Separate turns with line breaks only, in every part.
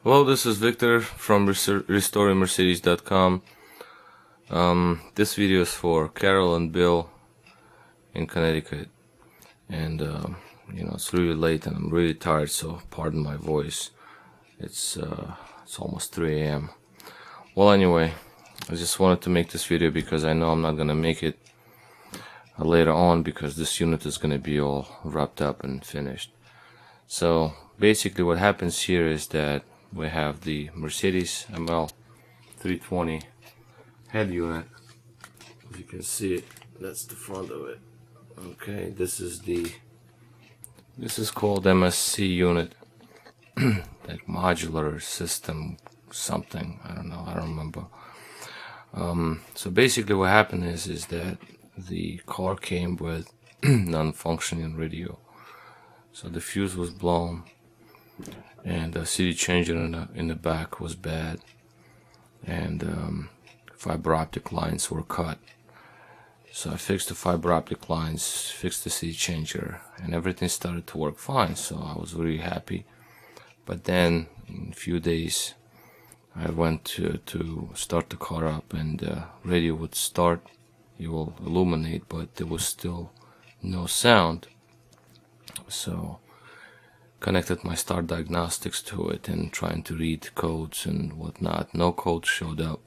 Hello, this is Victor from restoringmercedes.com. This video is for Carol and Bill in Connecticut, and it's really late and I'm really tired, so pardon my voice. It's almost 3 a.m. Well, anyway, I just wanted to make this video because I know I'm not gonna make it later on because this unit is gonna be all wrapped up and finished. So basically what happens here is that we have the Mercedes ML 320 head unit. As you can see it, that's the front of it. Okay, this is called MSC unit, like modular system something, I don't know, I don't remember. So basically what happened is that the car came with non-functioning radio. So the fuse was blown, and the CD changer in the back was bad, and fiber optic lines were cut. So I fixed the fiber optic lines, fixed the CD changer, and everything started to work fine. So I was really happy. But then in a few days, I went to start the car up, and the radio would start, it will illuminate, but there was still no sound. So connected my Star Diagnostics to it and trying to read codes and whatnot. No code showed up,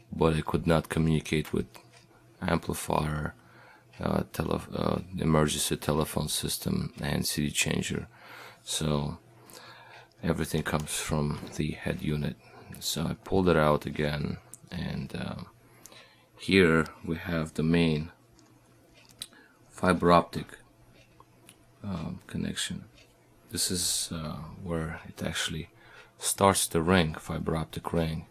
but I could not communicate with amplifier, emergency telephone system, and CD changer. So everything comes from the head unit. So I pulled it out again, and here we have the main fiber optic connection. This is where it actually starts the ring, fiber optic ring.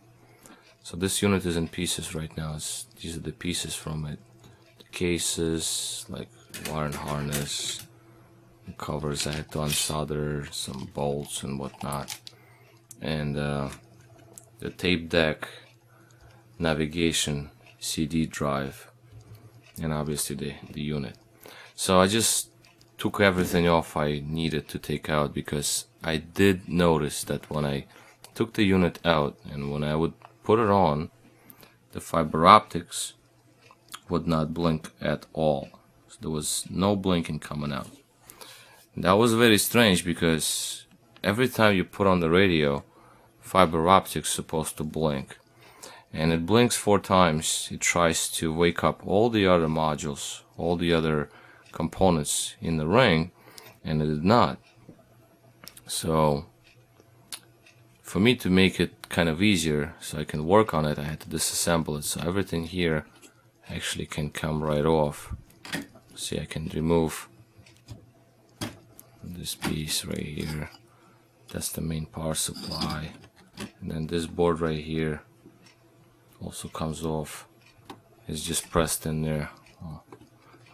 So this unit is in pieces right now. These are the pieces from it. The cases, like wire and harness, the covers I had to unsolder, some bolts and whatnot, and the tape deck, navigation, CD drive, and obviously the unit. So I just took everything off I needed to take out, because I did notice that when I took the unit out and when I would put it on, the fiber optics would not blink at all. So there was no blinking coming out. And that was very strange, because every time you put on the radio, fiber optics supposed to blink, and it blinks 4 times. It tries to wake up all the other modules, all the other components in the ring, and it did not. So for me to make it kind of easier so I can work on it, I had to disassemble it. So everything here actually can come right off. See, I can remove this piece right here. That's the main power supply, and then this board right here also comes off. It's just pressed in there.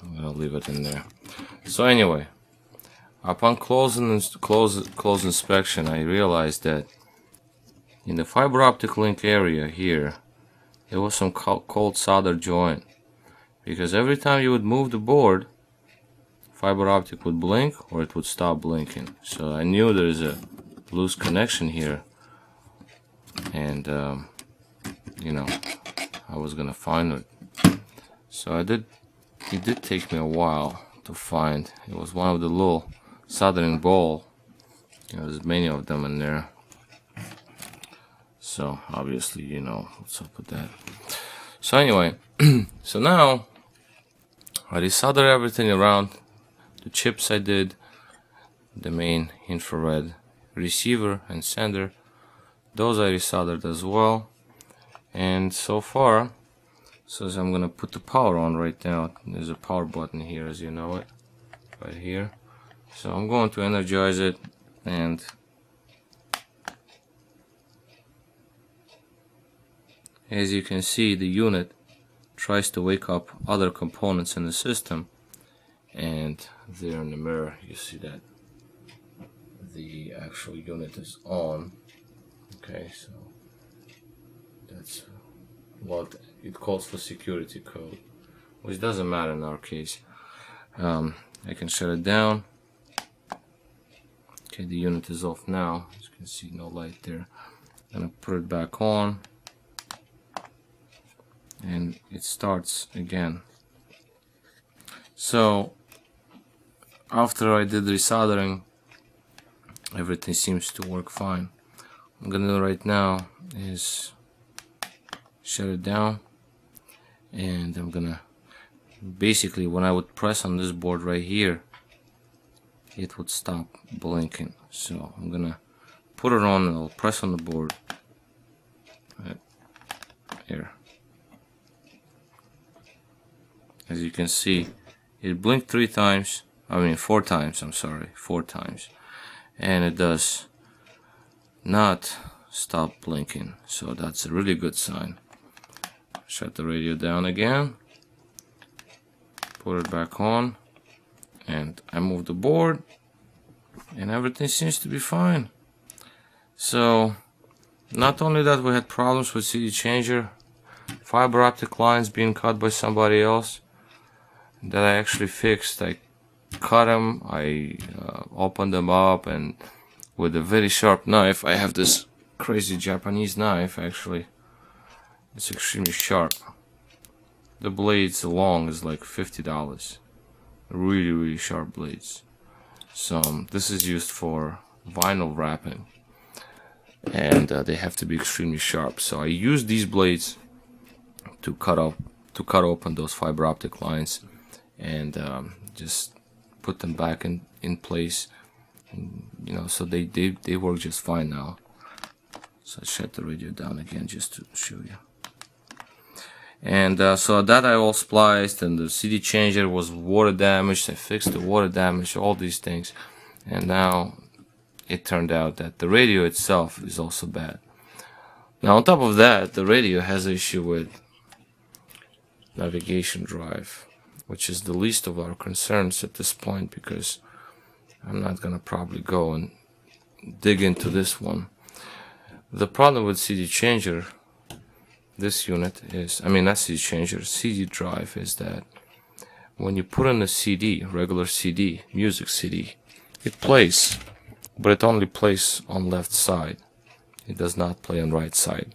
I'm gonna leave it in there. So anyway, upon close inspection, I realized that in the fiber optic link area here, there was some cold solder joint, because every time you would move the board, fiber optic would blink or it would stop blinking. So I knew there's a loose connection here, and I was gonna find it. So I did. It did take me a while to find. It was one of the little soldering ball. There's many of them in there. So obviously, what's up with that. So anyway, so now I desoldered everything around. The chips I did, the main infrared receiver and sender, those I resoldered as well. And so far, so as I'm gonna put the power on right now. There's a power button here, as you know it, right here. So I'm going to energize it, and as you can see, the unit tries to wake up other components in the system, and there in the mirror you see that the actual unit is on. Okay, so that's what it calls for security code, which doesn't matter in our case. I can shut it down, Okay, the unit is off now. As you can see, no light there. I'm gonna put it back on, and it starts again. So after I did resoldering, everything seems to work fine. What I'm gonna do right now is shut it down, and I'm gonna basically, when I would press on this board right here, it would stop blinking. So I'm gonna put it on and I'll press on the board right here. As you can see, it blinked 4 times, I'm sorry, 4 times, and it does not stop blinking, so that's a really good sign. Shut the radio down again, put it back on, and I move the board, and everything seems to be fine. So not only that, we had problems with CD changer, fiber optic lines being cut by somebody else that I actually fixed. I cut them, I opened them up, and with a very sharp knife, I have this crazy Japanese knife, actually, it's extremely sharp. The blades alone is like $50. Really sharp blades. So this is used for vinyl wrapping, and they have to be extremely sharp. So I use these blades to cut open those fiber optic lines, and just put them back in place, and, you know, so they work just fine now. So I shut the radio down again just to show you. And so that I all spliced, and the CD changer was water damaged. I fixed the water damage, all these things, and now it turned out that the radio itself is also bad. Now on top of that, the radio has an issue with navigation drive, which is the least of our concerns at this point, because I'm not gonna probably go and dig into this one. The problem with CD changer, this unit is, not CD changer, CD drive, is that when you put in a CD, regular CD, music CD, it plays, but it only plays on left side. It does not play on right side.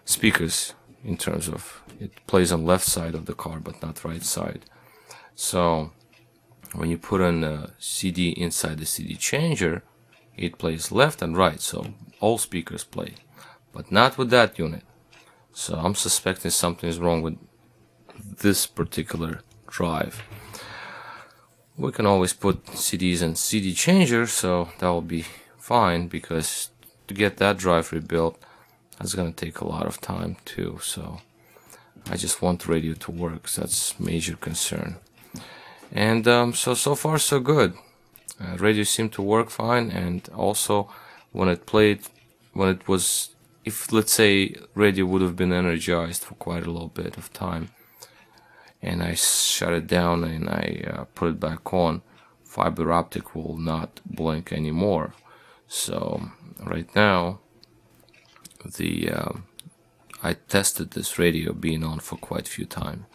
Speakers, in terms of, it plays on left side of the car, but not right side. So when you put in a CD inside the CD changer, it plays left and right, so all speakers play, but not with that unit. So I'm suspecting something is wrong with this particular drive. We can always put CDs in CD changer, so that will be fine, because to get that drive rebuilt, that's gonna take a lot of time too. So I just want the radio to work, so that's major concern. And so far so good. Radio seemed to work fine, and also when it played, when it was, if let's say radio would have been energized for quite a little bit of time, and I shut it down and I put it back on, fiber optic will not blink anymore. So right now, I tested this radio being on for quite a few time,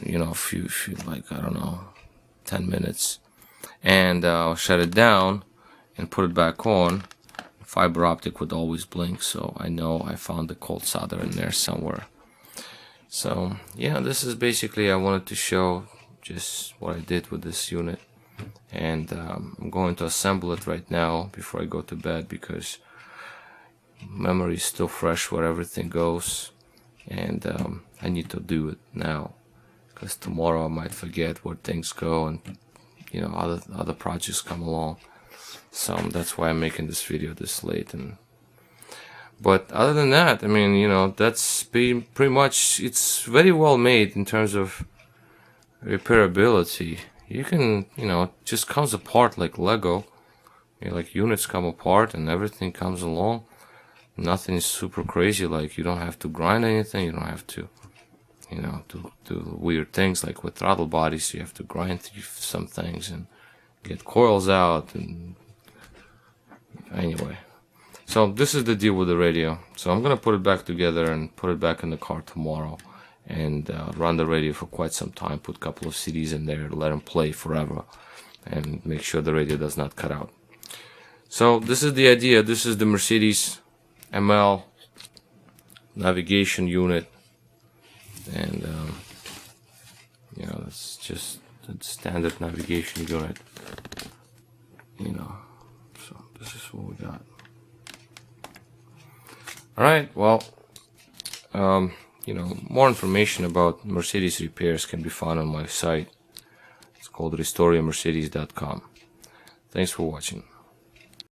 you know, few like, I don't know, 10 minutes, and I'll shut it down and put it back on. Fiber optic would always blink, so I know I found the cold solder in there somewhere. So yeah, this is basically, I wanted to show just what I did with this unit, and I'm going to assemble it right now before I go to bed, because memory is still fresh where everything goes, and I need to do it now, because tomorrow I might forget where things go, and you know, other projects come along. So that's why I'm making this video this late. But other than that, I mean, you know, that's pretty much, it's very well made in terms of repairability. You can, you know, it just comes apart like Lego. You know, like units come apart and everything comes along. Nothing is super crazy, like you don't have to grind anything, you don't have to, you know, do weird things like with throttle bodies. You have to grind through some things and get coils out, and anyway. So this is the deal with the radio. So I'm gonna put it back together and put it back in the car tomorrow, and run the radio for quite some time, put a couple of CDs in there, let them play forever, and make sure the radio does not cut out. So this is the idea. This is the Mercedes ML navigation unit, and you know, it's just a standard navigation unit, you know. So this is what we got. Alright, well, you know, more information about Mercedes repairs can be found on my site. It's called restoreyourmercedes.com. Thanks for watching.